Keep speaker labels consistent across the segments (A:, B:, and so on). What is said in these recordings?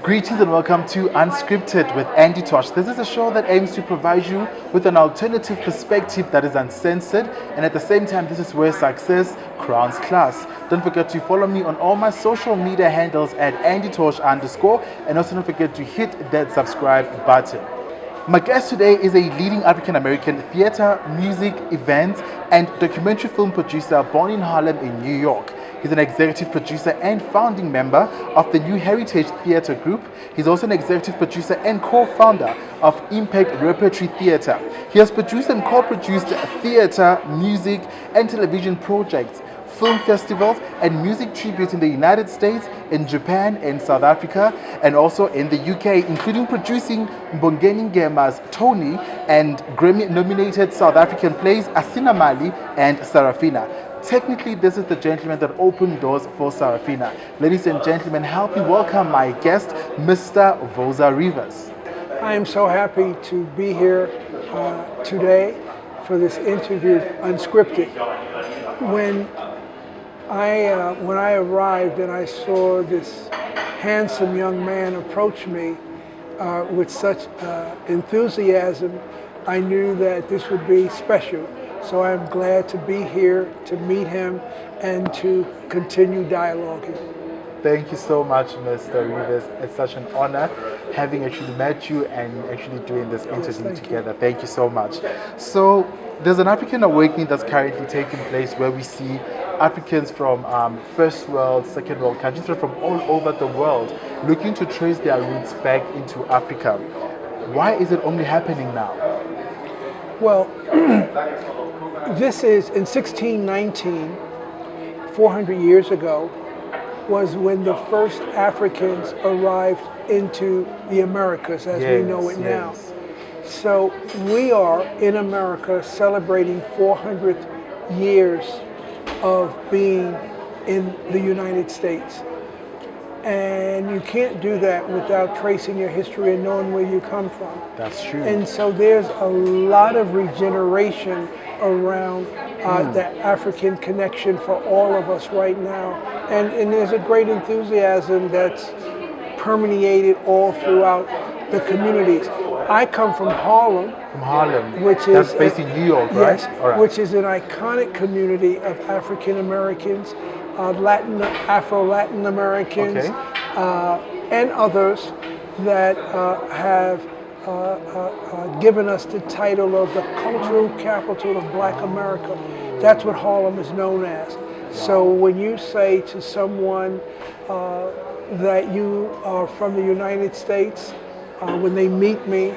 A: Greetings and welcome to Unscripted with Tosh. This is a show that aims to provide you with an alternative perspective that is uncensored, and at the same time, this is where success crowns class. Don't forget to follow me on all my social media handles at AndyTosh_, and also don't forget to hit that subscribe button. My guest today is a leading African-American theater, music, events, and documentary film producer born in Harlem in New York. He's an executive producer and founding member of the New Heritage Theatre Group. He's also an executive producer and co-founder of IMPACT Repertory Theatre. He has produced and co-produced theatre, music, and television projects, film festivals, and music tributes in the United States, in Japan, and South Africa, and also in the UK, including producing Mbongeni Ngema's Tony and Grammy-nominated South African plays Asina Mali and Sarafina. Technically, this is the gentleman that opened doors for Sarafina. Ladies and gentlemen, help me welcome my guest, Mr. Voza Rivers.
B: I am so happy to be here today for this interview, Unscripted. When I arrived and I saw this handsome young man approach me with such enthusiasm, I knew that this would be special. So I'm glad to be here to meet him and to continue dialoguing.
A: Thank you so much, Mr. Rivers. It's such an honor having actually met you and actually doing this interview together. Thank you so much. So there's an African awakening that's currently taking place where we see Africans from first world, second world countries, from all over the world looking to trace their roots back into Africa. Why is it only happening now?
B: Well, this is in 1619, 400 years ago, was when the first Africans arrived into the Americas as we know it now. So we are in America celebrating 400 years of being in the United States. And you can't do that without tracing your history and knowing where you come from.
A: That's true.
B: And so there's a lot of regeneration around the African connection for all of us right now. And there's a great enthusiasm that's permeated all throughout the communities. I come from Harlem.
A: From Harlem,
B: which is
A: that's based in New York, right?
B: Yes, which is an iconic community of African Americans, Afro-Latin Americans, and others that have given us the title of the cultural capital of Black America. That's what Harlem is known as. So when you say to someone that you are from the United States, when they meet me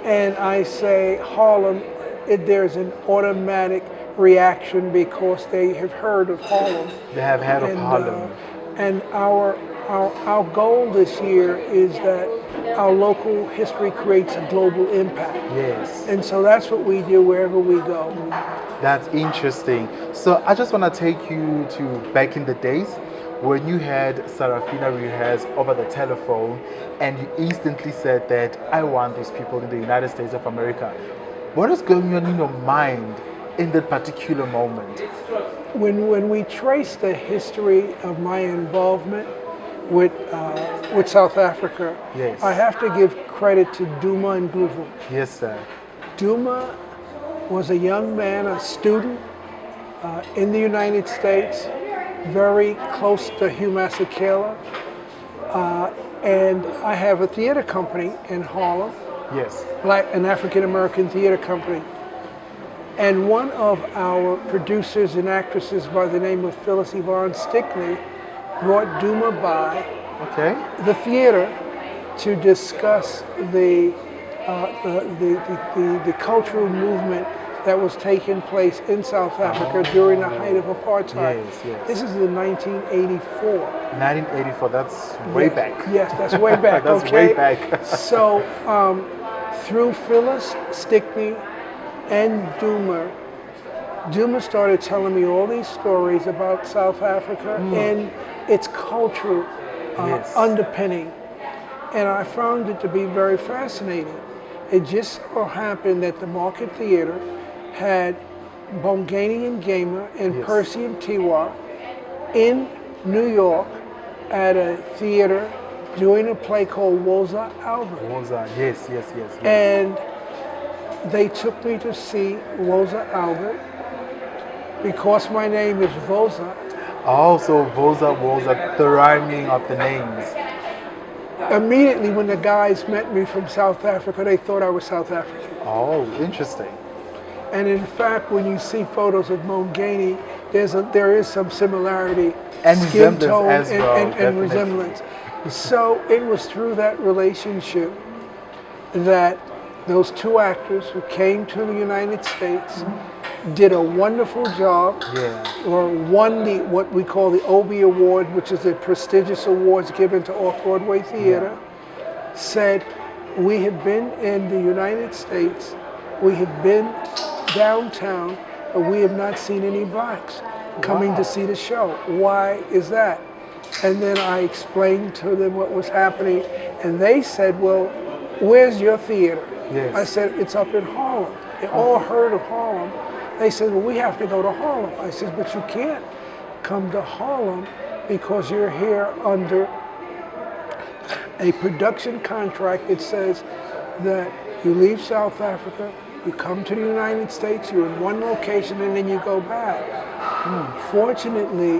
B: and I say Harlem, there's an automatic reaction because they have heard of Harlem.
A: They have heard of Harlem.
B: And our goal this year is that our local history creates a global impact.
A: Yes.
B: And so that's what we do wherever we go.
A: That's interesting. So I just want to take you to back in the days when you had Sarafina rehearse over the telephone and you instantly said that I want these people in the United States of America. What is going on in your mind in that particular moment?
B: When we trace the history of my involvement with South Africa, I have to give credit to Duma and Groove.
A: Yes, sir.
B: Duma was a young man, a student in the United States, very close to Hugh Masekela, and I have a theater company in Harlem.
A: Yes.
B: An African American theater company. And one of our producers and actresses by the name of Phyllis Yvonne Stickney brought Duma by the theater to discuss the cultural movement that was taking place in South Africa during the height of apartheid.
A: Yes, yes.
B: This is in 1984.
A: 1984, that's way back.
B: Yes, that's way back.
A: That's way back.
B: So through Phyllis Stickney and Duma started telling me all these stories about South Africa and its cultural underpinning. And I found it to be very fascinating. It just so happened that the Market Theater had Mbongeni Ngema and Percy and Tiwa in New York at a theater doing a play called Woza Albert.
A: Voza, yes, yes, yes, yes.
B: And they took me to see Woza Albert because my name is Voza.
A: Oh, so Voza, the rhyming of the names.
B: Immediately when the guys met me from South Africa, they thought I was South African.
A: Oh, interesting.
B: And in fact, when you see photos of Mongani, there is some similarity,
A: And
B: skin
A: resemblance
B: tone
A: as well,
B: and
A: definitely.
B: resemblance. So it was through that relationship that those two actors who came to the United States did a wonderful job,
A: Yeah.
B: or won what we call the Obie Award, which is the prestigious awards given to off-Broadway theater, said, we have been in the United States, we have been downtown, but we have not seen any blacks coming to see the show. Why is that? And then I explained to them what was happening, and they said, well, where's your theater?
A: Yes.
B: I said, it's up in Harlem. They all heard of Harlem. They said, well, we have to go to Harlem. I said, but you can't come to Harlem because you're here under a production contract that says that you leave South Africa, you come to the United States, you're in one location, and then you go back. Fortunately,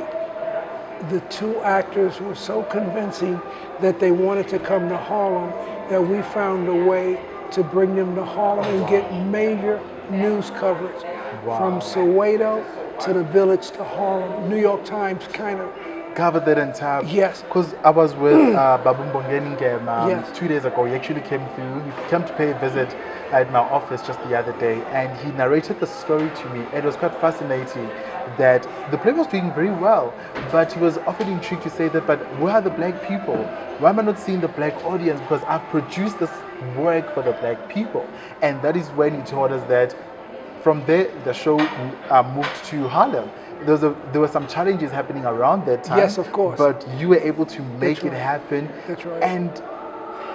B: the two actors were so convincing that they wanted to come to Harlem that we found a way to bring them to Harlem and get major news coverage. From Soweto to the Village to Harlem. New York Times kind of
A: Covered that entire.
B: Yes.
A: Because I was with Babu Mbongeni
B: Yes.
A: 2 days ago. He actually came through. He came to pay a visit at my office just the other day, and he narrated the story to me. It was quite fascinating that the play was doing very well, but he was often intrigued to say that, but where are the black people? Why am I not seeing the black audience? Because I've produced this work for the black people. And that is when he told us that from there, the show moved to Harlem. There were some challenges happening around that time.
B: Yes, of course.
A: But you were able to make
B: That's
A: it
B: right.
A: happen.
B: That's right.
A: And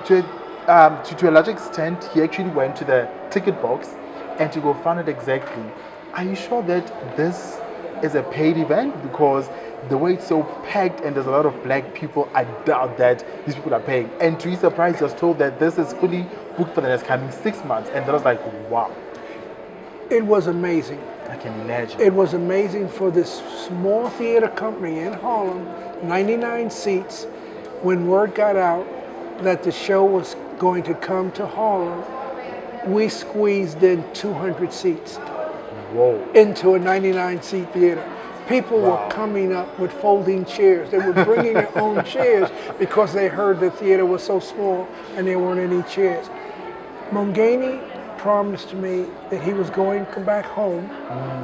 A: to a large extent, he actually went to the ticket box and to go find it exactly. Are you sure that this is a paid event? Because the way it's so packed and there's a lot of black people, I doubt that these people are paying. And to his surprise, he was told that this is fully booked for the next coming 6 months. And that was like, wow.
B: It was amazing.
A: I can imagine.
B: It was amazing for this small theater company in Harlem, 99 seats. When word got out that the show was going to come to Harlem, we squeezed in 200 seats
A: Whoa.
B: into a 99-seat theater. People were coming up with folding chairs. They were bringing their own chairs because they heard the theater was so small and there weren't any chairs. Mongani promised me that he was going to come back home.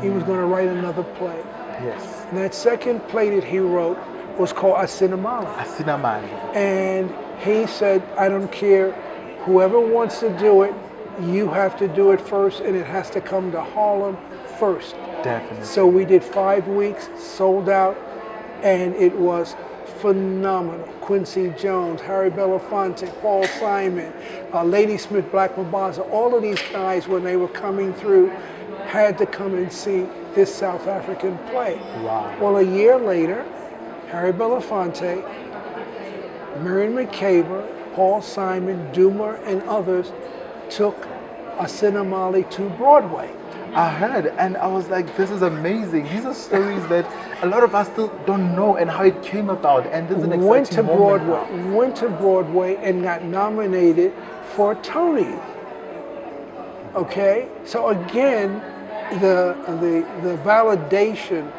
B: He was going to write another play.
A: Yes.
B: And that second play that he wrote was called Asinamala.
A: Asinamali.
B: And he said, I don't care, whoever wants to do it, you have to do it first, and it has to come to Harlem first.
A: Definitely.
B: So we did 5 weeks, sold out, and it was phenomenal. Quincy Jones, Harry Belafonte, Paul Simon, Ladysmith Black Mabaza, all of these guys, when they were coming through, had to come and see this South African play.
A: Wow.
B: Well, a year later, Harry Belafonte, Miriam Makeba, Paul Simon, Duma, and others took Asinamali to Broadway.
A: I heard, and I was like, this is amazing. These are stories that a lot of us still don't know and how it came about. And this is an
B: Went to
A: exciting moment
B: Broadway,
A: now.
B: went to Broadway and got nominated for a Tony. Okay, so again, the validation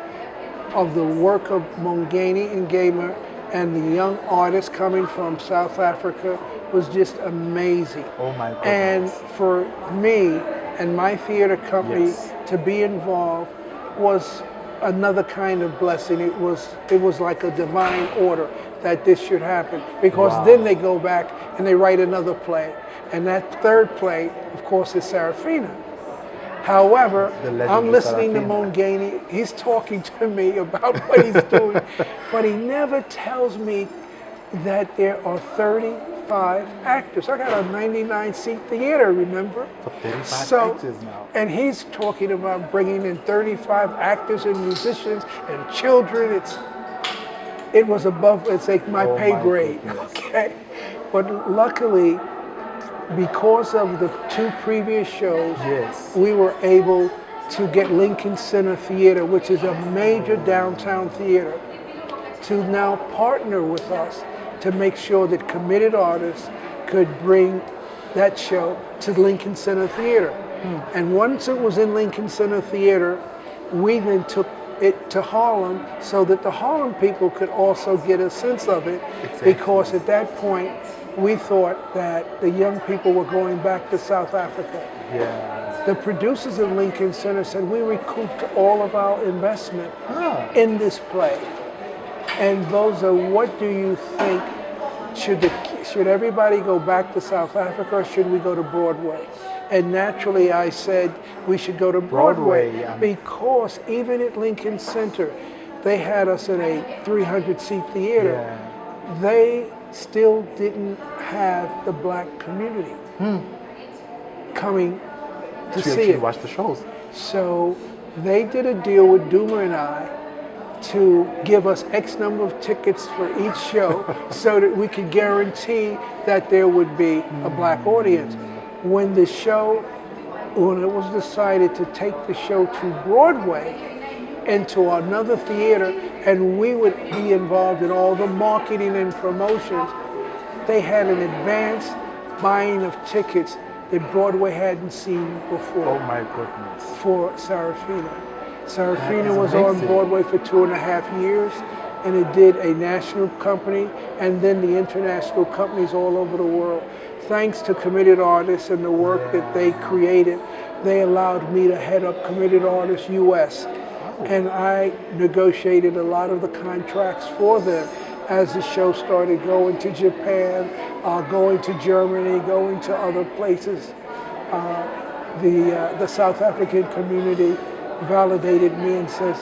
B: of the work of Mongani and Gamer and the young artists coming from South Africa was just amazing.
A: Oh my goodness.
B: And for me and my theater company
A: Yes.
B: to be involved was another kind of blessing. It was like a divine order that this should happen, because
A: Wow.
B: then they go back and they write another play. And that third play, of course, is Serafina. However,
A: The Legend
B: I'm
A: of
B: listening to
A: Serafina.
B: Mongani. He's talking to me about what he's doing, but he never tells me that there are 35 actors. I got a 99-seat theater, remember?
A: For 35 actors now.
B: And he's talking about bringing in 35 actors and musicians and children. It was above, it's like my
A: Oh
B: pay
A: my
B: grade,
A: goodness.
B: okay? But luckily, because of the 2 previous shows,
A: Yes.
B: we were able to get Lincoln Center Theater, which is a major downtown theater, to now partner with us to make sure that committed artists could bring that show to Lincoln Center Theater. And once it was in Lincoln Center Theater, we then took it to Harlem so that the Harlem people could also get a sense of it.
A: Exactly.
B: Because at that point, we thought that the young people were going back to South Africa.
A: Yeah.
B: The producers of Lincoln Center said, we recouped all of our investment in this play. And Voza, what do you think? Should everybody go back to South Africa, or should we go to Broadway? And naturally I said we should go to Broadway,
A: yeah.
B: because even at Lincoln Center, they had us in a 300-seat theater.
A: Yeah.
B: They still didn't have the black community coming to see
A: actually
B: it.
A: watch the shows.
B: So they did a deal with Doomer and I to give us X number of tickets for each show so that we could guarantee that there would be a black audience. When it was decided to take the show to Broadway, into another theater, and we would be involved in all the marketing and promotions, they had an advanced buying of tickets that Broadway hadn't seen before.
A: Oh my goodness.
B: For Sarafina.
A: That
B: Sarafina
A: is
B: was on
A: amazing.
B: Broadway for 2.5 years, and it did a national company and then the international companies all over the world. Thanks to Committed Artists and the work that they created, they allowed me to head up Committed Artists US. And I negotiated a lot of the contracts for them as the show started going to Japan, going to Germany, going to other places. The South African community validated me and says,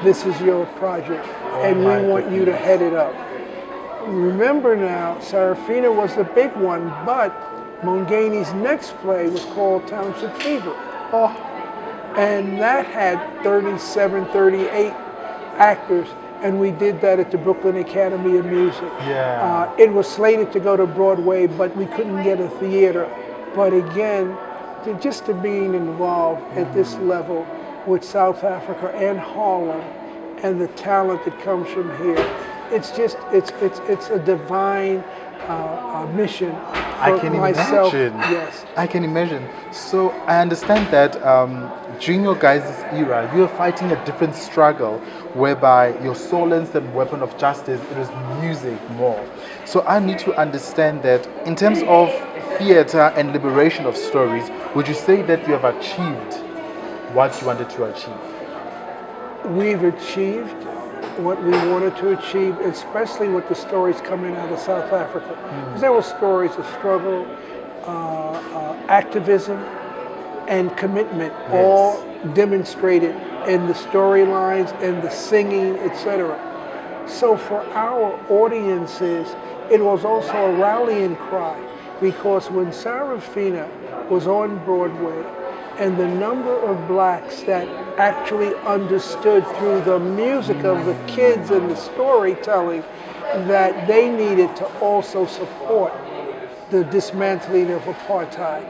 B: this is your project, and we want you to head it up. Remember now, Sarafina was the big one, but Mongani's next play was called Township Fever. And that had 37, 38 actors, and we did that at the Brooklyn Academy of Music.
A: Yeah.
B: It was slated to go to Broadway, but we couldn't get a theater. But again, just to being involved at this level with South Africa and Harlem, and the talent that comes from here, it's a divine mission for
A: I can
B: myself.
A: imagine.
B: Yes.
A: I can imagine. So I understand that during your guys' era, you were fighting a different struggle whereby your solace and weapon of justice, it was music more. So I need to understand that in terms of theater and liberation of stories, would you say that you have achieved what you wanted to achieve?
B: We've achieved what we wanted to achieve, especially with the stories coming out of South Africa. 'Cause there were stories of struggle, activism, and commitment, all demonstrated in the storylines and the singing, etc. So for our audiences, it was also a rallying cry, because when Sarafina was on Broadway, and the number of blacks that actually understood through the music of the kids and the storytelling that they needed to also support the dismantling of apartheid.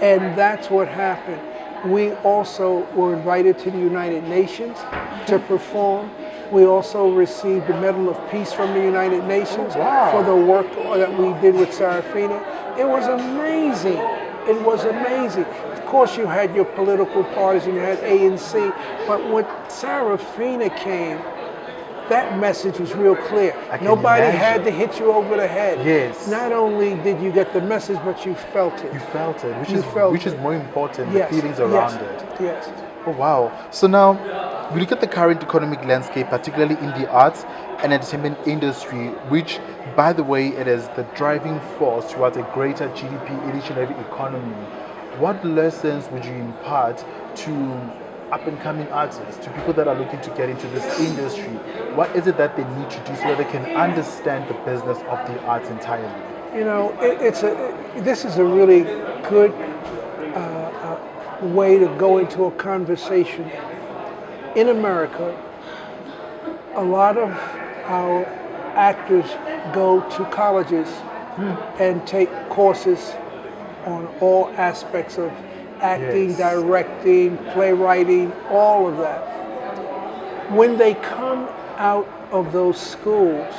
B: And that's what happened. We also were invited to the United Nations to perform. We also received the Medal of Peace from the United Nations for the work that we did with Sarafina. It was amazing. It was amazing. Of course, you had your political parties and you had ANC, but when Sarafina came, that message was real clear. Nobody had to hit you over the head.
A: Yes.
B: Not only did you get the message, but you felt it.
A: You felt it, which is more important,
B: Yes.
A: the feelings around it.
B: Yes.
A: Oh, wow. So now, we look at the current economic landscape, particularly in the arts and entertainment industry, which, by the way, it is the driving force towards a greater GDP in each and every economy. What lessons would you impart to up-and-coming artists, to people that are looking to get into this industry? What is it that they need to do so that they can understand the business of the arts entirely?
B: You know, this is a really good way to go into a conversation. In America, a lot of our actors go to colleges and take courses on all aspects of acting,
A: Yes.
B: directing, playwriting, all of that. When they come out of those schools,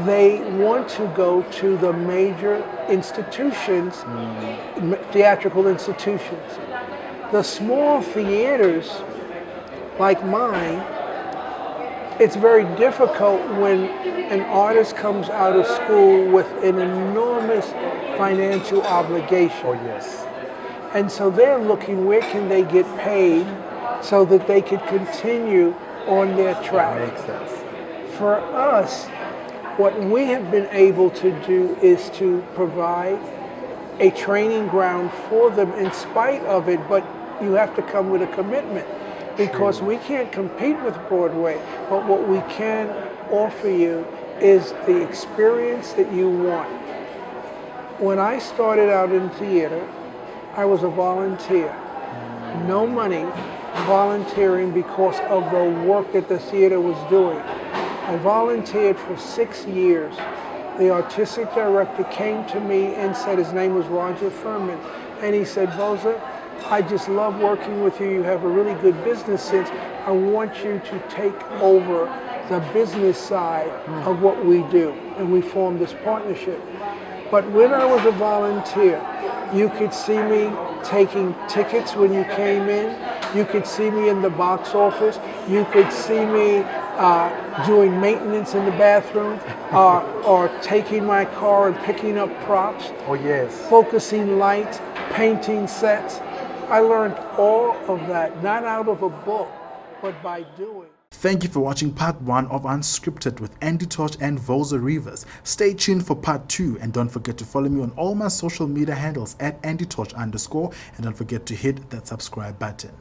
B: they want to go to the major institutions, theatrical institutions. The small theaters, like mine, it's very difficult when an artist comes out of school with an enormous financial obligation.
A: Oh, yes.
B: And so they're looking where can they get paid so that they could continue on their track.
A: Makes sense.
B: For us, what we have been able to do is to provide a training ground for them in spite of it, but you have to come with a commitment because we can't compete with Broadway, but what we can offer you is the experience that you want. When I started out in theater, I was a volunteer. No money, volunteering because of the work that the theater was doing. I volunteered for 6 years. The artistic director came to me and said, his name was Roger Furman, and he said, Voza, I just love working with you. You have a really good business sense. I want you to take over the business side of what we do. And we formed this partnership. But when I was a volunteer, you could see me taking tickets when you came in. You could see me in the box office. You could see me doing maintenance in the bathroom or taking my car and picking up props.
A: Oh, yes.
B: Focusing lights, painting sets. I learned all of that, not out of a book, but by doing.
A: Thank you for watching part 1 of Unscripted with Andy Tosh and Voza Rivers. Stay tuned for part 2 and don't forget to follow me on all my social media handles at AndyTosh_, and don't forget to hit that subscribe button.